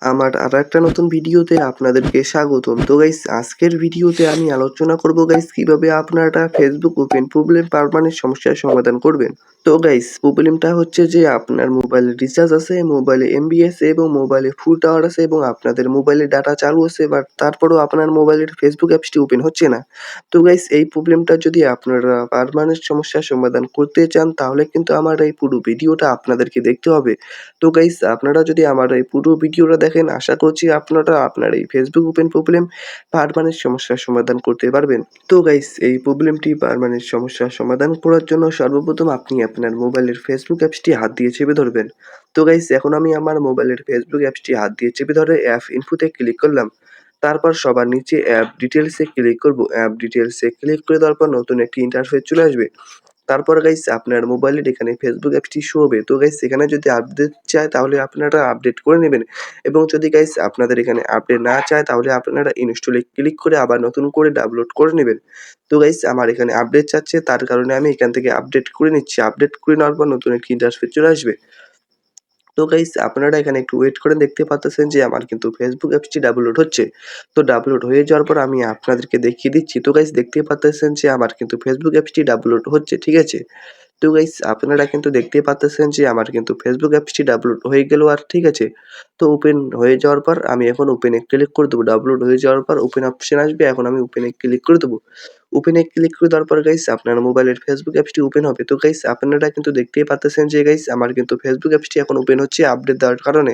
আমার আরেকটা নতুন ভিডিওতে আপনাদেরকে স্বাগতম। তো গাইস আজকের ভিডিওতে আমি আলোচনা করব গাইস কিভাবে আপনারা Facebook ওপেন প্রবলেম পার্মানেন্ট সমস্যার সমাধান করবেন। তো গাইস প্রবলেমটা হচ্ছে যে আপনার মোবাইলে রিচার্জ আছে, মোবাইলে এমবি আছে এবং মোবাইলে ফুল টাওয়ার আছে এবং আপনাদের মোবাইলে ডাটা চালু আছে বাট তারপরেও আপনার মোবাইলের Facebook অ্যাপসটি ওপেন হচ্ছে না। তো গাইস এই প্রবলেমটা যদি আপনারা পার্মানেন্ট সমস্যার সমাধান করতে চান তাহলে কিন্তু আমার এই পুরো ভিডিওটা আপনাদেরকে দেখতে হবে। তো গাইস আপনারা যদি আমার এই পুরো ভিডিওটা দেখেন আশা করছি আপনারা আপনার এই Facebook ওপেন প্রবলেম পার্মানেন্ট সমস্যার সমাধান করতে পারবেন। তো গাইস এই প্রবলেমটি পার্মানেন্ট সমস্যার সমাধান করার জন্য সর্বপ্রথম আপনি আপনার মোবাইলের Facebook অ্যাপসটি হাত দিয়ে চেপে ধরবেন। তো গাইস এখন আমি আমার মোবাইলের Facebook অ্যাপসটি হাত দিয়ে চেপে ধরে অ্যাপ ইনফোতে ক্লিক করলাম। তারপর সবার নিচে অ্যাপ ডিটেইলসে ক্লিক করব। অ্যাপ ডিটেইলসে ক্লিক করে দেওয়ার পর নতুন একটি ইন্টারফেস চলে আসবে। তারপর গাইস আপনার মোবাইলের এখানে Facebook অ্যাপসটি শো হবে। তো গাইস এখানে যদি আপডেট চায় তাহলে আপনারা আপডেট করে নেবেন এবং যদি গাইস আপনাদের এখানে আপডেট না চায় তাহলে আপনারা ইনস্টলে ক্লিক করে আবার নতুন করে ডাউনলোড করে নেবেন। তো গাইস আমার এখানে আপডেট চাচ্ছে তার কারণে আমি এখান থেকে আপডেট করে নিচ্ছি। আপডেট করে নেওয়ার পর নতুন একটি ইন্টারফেস চলে আসবে। তো গাইস আপনারা এখানে একটু ওয়েট করেন, দেখতে পারতেছেন যে আমার কিন্তু Facebook অ্যাপসটি ডাউনলোড হচ্ছে। তো ডাউনলোড হয়ে যাওয়ার পর আমি আপনাদেরকে দেখিয়ে দিচ্ছি। তো গাইস দেখতেই পারতেছেন যে আমার কিন্তু Facebook অ্যাপসটি ডাউনলোড হচ্ছে, ঠিক আছে? তো গাইস আপনারা কিন্তু দেখতেই পারতেছেন যে আমার কিন্তু Facebook অ্যাপসটি ডাউনলোড হয়ে গেল আর ঠিক আছে। তো ওপেন হয়ে যাওয়ার পর আমি এখন ওপেনে ক্লিক করে দেবো। ডাউনলোড হয়ে যাওয়ার পর ওপেন অপশন আসবে। এখন আমি ওপেনে ক্লিক করে দেবো। ওপেনে ক্লিক করে দেওয়ার পর গাইস আপনার মোবাইলের Facebook অ্যাপসটি ওপেন হবে। তো গাইস আপনারা কিন্তু দেখতেই পারতেছেন যে গাইস আমার কিন্তু Facebook অ্যাপসটি এখন ওপেন হচ্ছে আপডেট দেওয়ার কারণে।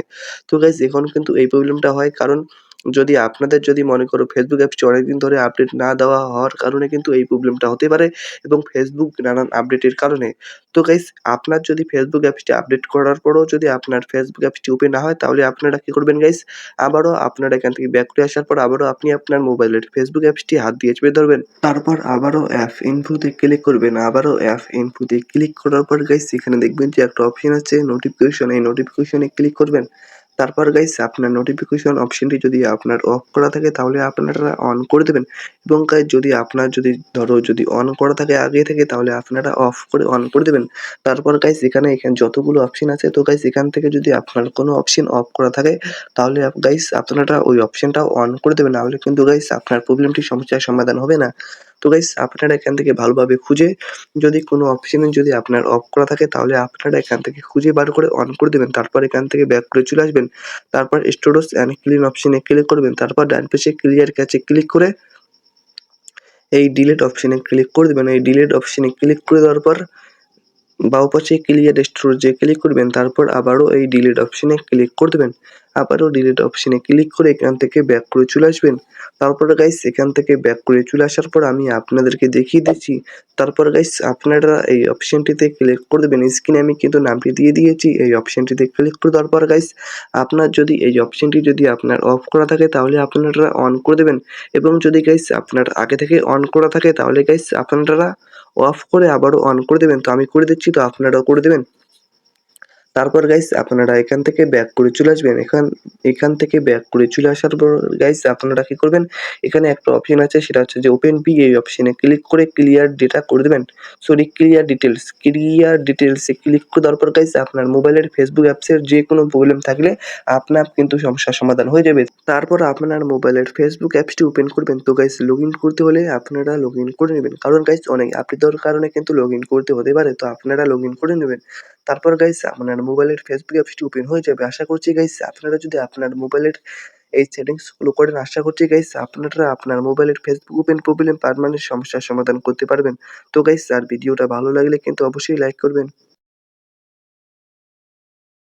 তো গাইস এখন কিন্তু এই প্রবলেমটা হয় কারণ যদি আপনাদের যদি মনে করো Facebook অ্যাপসটি অনেকদিন ধরে আপডেট না দেওয়া হওয়ার কারণে কিন্তু এই প্রবলেমটা হতে পারে এবং Facebook নানান আপডেটের কারণে। তো গাইস আপনার যদি Facebook অ্যাপসটি আপডেট করার পরেও যদি আপনার Facebook অ্যাপসটি ওপেন না হয় তাহলে আপনারা কি করবেন গাইস? আবারও আপনারা এখান থেকে ব্যাক করে আসার পর আবারও আপনি আপনার মোবাইলের Facebook অ্যাপসটি হাত দিয়ে চেপে ধরবেন। তারপর আবারও অ্যাপ ইনফোতে ক্লিক করবেন। আবারও অ্যাপ ইনফোতে ক্লিক করার পর গাইস এখানে দেখবেন যে একটা অপশন আছে নোটিফিকেশন, এই নোটিফিকেশনে ক্লিক করবেন। তারপর গাইস আপনার নোটিফিকেশন অপশনটি যদি আপনার অফ করা থাকে তাহলে আপনারা অন করে দেবেন এবং গাইস যদি আপনার যদি অন করা থাকে আগে থেকে তাহলে আপনারা অফ করে অন করে দেবেন। তারপর গাইস এখানে যতগুলো অপশন আছে তো গাইস এখান থেকে যদি আপনার কোনো অপশন অফ করা থাকে তাহলে গাইস আপনারা ওই অপশনটাও অন করে দেবেন। নাহলে কিন্তু গাইস আপনার প্রবলেমটি সমস্যার সমাধান হবে না। তো গাইস আপনারা এখান থেকে ভালোভাবে খুঁজে যদি কোনো অপশন যদি আপনার অফ করা থাকে তাহলে আপনারা এখান থেকে খুঁজে বার করে অন করে দেবেন। তারপর এখান থেকে ব্যাক করে চলে আসবেন। তারপর স্টোরেজ অ্যান্ড ক্লিন অপশনে ক্লিক করবেন। তারপর ডান পাশে ক্লিয়ার ক্যাচে ক্লিক করে এই ডিলিট অপশনে ক্লিক করে দিবেন। এই ডিলিট অপশনে ক্লিক করে দেওয়ার পর বাম পাশে ক্লিয়ার স্টোরেজে ক্লিক করবেন। তারপর আবারও এই ডিলিট অপশনে ক্লিক করে দেবেন। আবারও ডিলিট অপশনে ক্লিক করে এখান থেকে ব্যাক করে চলে আসবেন। তারপরে গাইস এখান থেকে ব্যাক করে চলে আসার পর আমি আপনাদেরকে দেখিয়ে দিচ্ছি। তারপর গাইস আপনারা এই অপশনটিতে ক্লিক করে দেবেন। স্ক্রিনে আমি কিন্তু নামটি দিয়ে দিয়েছি। এই অপশনটিতে ক্লিক করে দেওয়ার পর গাইস আপনার যদি এই অপশনটি যদি আপনার অফ করা থাকে তাহলে আপনারা অন করে দেবেন এবং যদি গাইস আপনার আগে থেকে অন করা থাকে তাহলে গাইস আপনারা অফ করে আবারও অন করে দেবেন। তো আমি করে দিচ্ছি, তো আপনারাও করে দেবেন। তারপর গাইস আপনারা এখান থেকে ব্যাক করে চলে আসবেন। এখান থেকে ব্যাক করে চলে আসার পর গাইস আপনারা কি করবেন? এখানে একটা অপশন আছে সেটা হচ্ছে যে ওপেন পি, এই অপশনে ক্লিক করে ক্লিয়ার ডেটা করে দেবেন। Sorry clear details. ক্লিয়ার ডিটেইলসে ক্লিক করে দেওয়ার পর গাইস আপনার মোবাইলের Facebook অ্যাপসের যেকোনো প্রবলেম থাকলে আপনার কিন্তু সমস্যার সমাধান হয়ে যাবে। তারপর আপনার মোবাইলের Facebook অ্যাপসটি ওপেন করবেন। তো গাইস লগইন করতে হলে আপনারা লগইন করে নেবেন। কারণ গাইস অনেক আপডেট দেওয়ার কারণে কিন্তু লগইন করতে হতে পারে। তো আপনারা লগইন করে নেবেন। তারপর গাইস আপনার মোবাইলের Facebook অ্যাপসটি ওপেন হয়ে যাবে। আশা করছি গাইস আপনারা যদি আপনার মোবাইলের এই সেটিংস গুলো করেন আশা করছি গাইস আপনারা আপনার মোবাইলের Facebook ওপেন প্রবলেম পার্মানেন্ট সমস্যার সমাধান করতে পারবেন। তো গাইস আর ভিডিওটা ভালো লাগলে কিন্তু অবশ্যই লাইক করবেন।